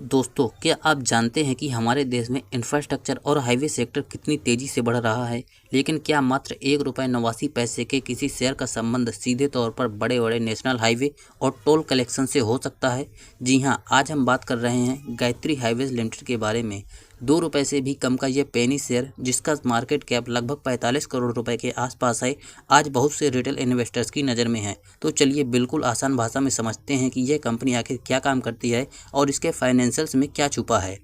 दोस्तों, क्या आप जानते हैं कि हमारे देश में इंफ्रास्ट्रक्चर और हाईवे सेक्टर कितनी तेजी से बढ़ रहा है। लेकिन क्या मात्र ₹1.89 के किसी शेयर का संबंध सीधे तौर पर बड़े बड़े नेशनल हाईवे और टोल कलेक्शन से हो सकता है। जी हाँ, आज हम बात कर रहे हैं गायत्री हाईवेज लिमिटेड के बारे में। ₹2 से भी कम का यह पेनी शेयर, जिसका मार्केट कैप लगभग 45 करोड़ रुपए के आसपास है, आज बहुत से रिटेल इन्वेस्टर्स की नज़र में है। तो चलिए बिल्कुल आसान भाषा में समझते हैं कि यह कंपनी आखिर क्या काम करती है और इसके फाइनेंशियल्स में क्या छुपा है।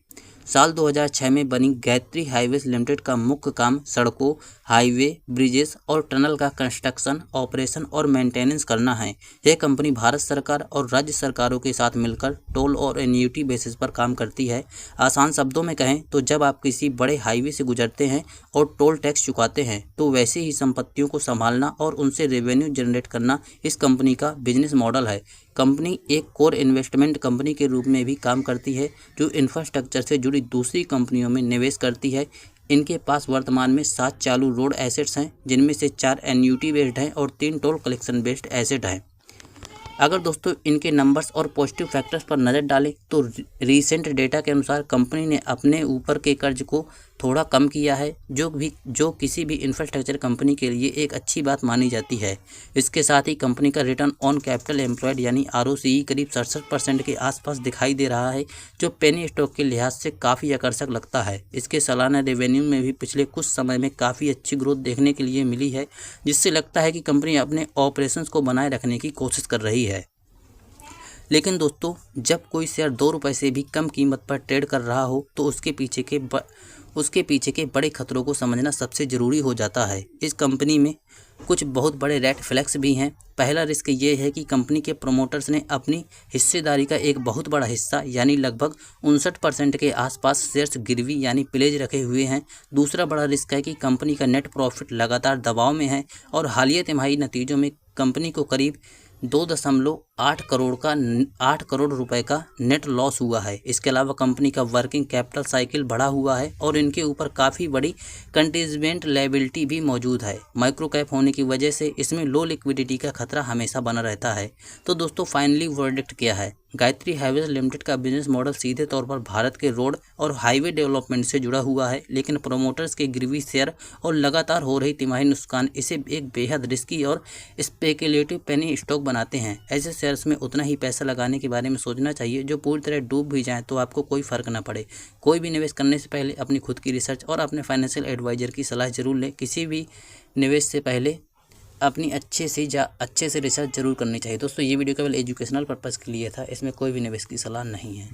साल 2006 में बनी गायत्री हाईवेज लिमिटेड का मुख्य काम सड़कों, हाईवे, ब्रिजेस और टनल का कंस्ट्रक्शन, ऑपरेशन और मेंटेनेंस करना है। यह कंपनी भारत सरकार और राज्य सरकारों के साथ मिलकर टोल और एन्युटी बेसिस पर काम करती है। आसान शब्दों में कहें तो जब आप किसी बड़े हाईवे से गुजरते हैं और टोल टैक्स चुकाते हैं, तो वैसे ही संपत्तियों को संभालना और उनसे रेवेन्यू जनरेट करना इस कंपनी का बिजनेस मॉडल है। कंपनी एक कोर इन्वेस्टमेंट कंपनी के रूप में भी काम करती है, जो इंफ्रास्ट्रक्चर से जुड़ी दूसरी कंपनियों में निवेश करती है। इनके पास वर्तमान में 7 चालू रोड एसेट्स हैं, जिनमें से 4 एन्युटी बेस्ड हैं और 3 टोल कलेक्शन बेस्ड एसेट हैं। अगर दोस्तों इनके नंबर्स और पॉजिटिव फैक्टर्स पर नज़र डालें तो रीसेंट डेटा के अनुसार कंपनी ने अपने ऊपर के कर्ज को थोड़ा कम किया है, जो किसी भी इंफ्रास्ट्रक्चर कंपनी के लिए एक अच्छी बात मानी जाती है। इसके साथ ही कंपनी का रिटर्न ऑन कैपिटल एम्प्लॉयड यानी ROCE करीब 67% के आसपास दिखाई दे रहा है, जो पेनी स्टॉक के लिहाज से काफ़ी आकर्षक लगता है। इसके सालाना रेवेन्यू में भी पिछले कुछ समय में काफ़ी अच्छी ग्रोथ देखने के लिए मिली है, जिससे लगता है कि कंपनी अपने ऑपरेशंस को बनाए रखने की कोशिश कर रही है। लेकिन दोस्तों, जब कोई शेयर ₹2 से भी कम कीमत पर ट्रेड कर रहा हो तो उसके पीछे के बड़े खतरों को समझना सबसे ज़रूरी हो जाता है। इस कंपनी में कुछ बहुत बड़े रेड फ्लैग्स भी हैं। पहला रिस्क ये है कि कंपनी के प्रमोटर्स ने अपनी हिस्सेदारी का एक बहुत बड़ा हिस्सा यानी लगभग 59% के आसपास शेयर्स गिरवी यानी प्लेज रखे हुए हैं। दूसरा बड़ा रिस्क है कि कंपनी का नेट प्रॉफिट लगातार दबाव में है और हालिया तिमाही नतीजों में कंपनी को करीब 2.8 करोड़ रुपए का नेट लॉस हुआ है। इसके अलावा कंपनी का वर्किंग कैपिटल साइकिल बढ़ा हुआ है और इनके ऊपर काफ़ी बड़ी कंटिजेंट लायबिलिटी भी मौजूद है। माइक्रो कैप होने की वजह से इसमें लो लिक्विडिटी का खतरा हमेशा बना रहता है। तो दोस्तों, फाइनली वर्डिक्ट क्या है? गायत्री हाईवेज लिमिटेड का बिजनेस मॉडल सीधे तौर पर भारत के रोड और हाईवे डेवलपमेंट से जुड़ा हुआ है, लेकिन प्रोमोटर्स के गिरवी शेयर और लगातार हो रही तिमाही नुकसान इसे एक बेहद रिस्की और स्पेकुलेटिव पेनी स्टॉक बनाते हैं। ऐसे शेयर्स में उतना ही पैसा लगाने के बारे में सोचना चाहिए जो पूरी तरह डूब भी जाए तो आपको कोई फर्क ना पड़े। कोई भी निवेश करने से पहले अपनी खुद की रिसर्च और अपने फाइनेंशियल एडवाइजर की सलाह जरूर लें। किसी भी निवेश से पहले अपनी अच्छे से रिसर्च जरूर करनी चाहिए। दोस्तों, ये वीडियो केवल एजुकेशनल पर्पज़ के लिए था, इसमें कोई भी निवेश की सलाह नहीं है।